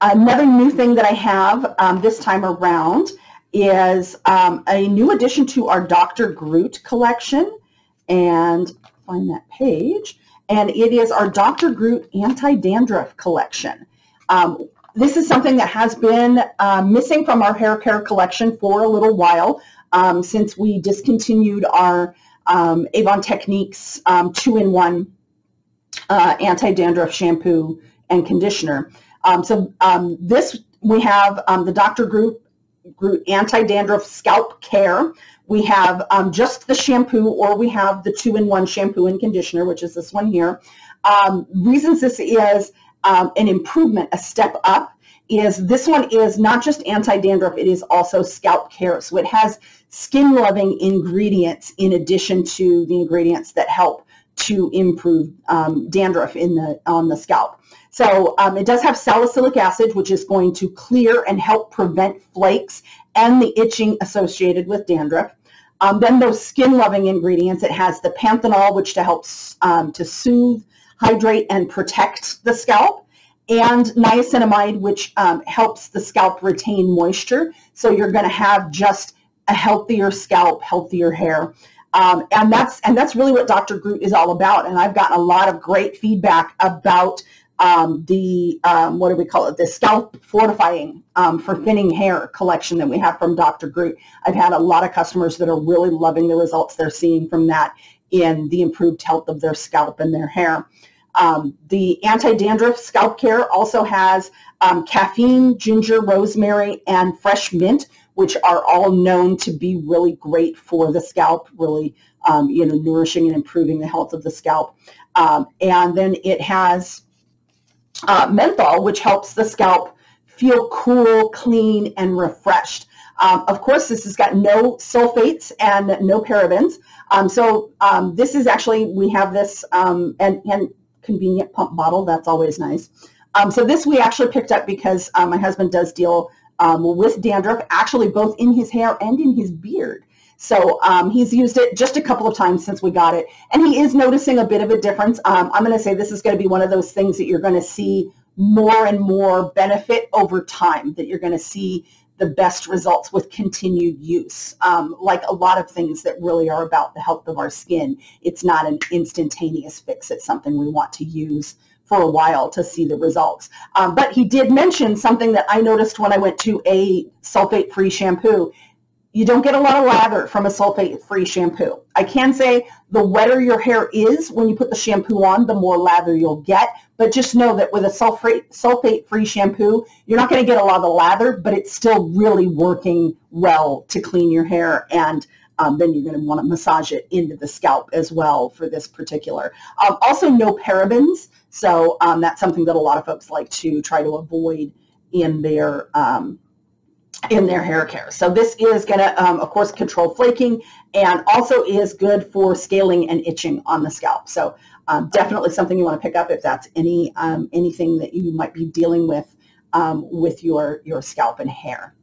Another new thing that I have this time around is a new addition to our Dr. Groot collection, and find that page, and it is our Dr. Groot anti-dandruff collection. This is something that has been missing from our hair care collection for a little while, since we discontinued our Avon Techniques 2-in-1 anti-dandruff shampoo and conditioner. This, we have the Dr. Groot Anti-Dandruff Scalp Care. We have just the shampoo, or we have the 2-in-1 shampoo and conditioner, which is this one here. Reasons this is an improvement, a step up, is this one is not just anti-dandruff, it is also scalp care. So it has skin-loving ingredients in addition to the ingredients that help to improve dandruff on the scalp. So it does have salicylic acid, which is going to clear and help prevent flakes and the itching associated with dandruff. Then those skin-loving ingredients, it has the panthenol, which helps to soothe, hydrate, and protect the scalp, and niacinamide, which helps the scalp retain moisture. So you're going to have just a healthier scalp, healthier hair. And that's really what Dr. Groot is all about. And I've gotten a lot of great feedback about what do we call it? The scalp fortifying for thinning hair collection that we have from Dr. Groot. I've had a lot of customers that are really loving the results they're seeing from that in the improved health of their scalp and their hair. The anti-dandruff scalp care also has caffeine, ginger, rosemary, and fresh mint, which are all known to be really great for the scalp, really nourishing and improving the health of the scalp. And then it has menthol, which helps the scalp feel cool, clean, and refreshed. Of course, this has got no sulfates and no parabens. This is actually, we have this and convenient pump bottle. That's always nice. So this we actually picked up because my husband does deal with dandruff, actually both in his hair and in his beard. So he's used it just a couple of times since we got it, and he is noticing a bit of a difference. I'm going to say this is going to be one of those things that you're going to see more and more benefit over time, that you're going to see the best results with continued use. Like a lot of things that really are about the health of our skin, it's not an instantaneous fix. It's something we want to use for a while to see the results. But he did mention something that I noticed when I went to a sulfate-free shampoo. You don't get a lot of lather from a sulfate-free shampoo. I can say the wetter your hair is when you put the shampoo on, the more lather you'll get. But just know that with a sulfate-free shampoo, you're not going to get a lot of lather, but it's still really working well to clean your hair. And then you're going to want to massage it into the scalp as well for this particular. Also, no parabens. So that's something that a lot of folks like to try to avoid in their hair care. So this is going to, of course, control flaking, and also is good for scaling and itching on the scalp. So definitely something you want to pick up if that's anything that you might be dealing with your scalp and hair.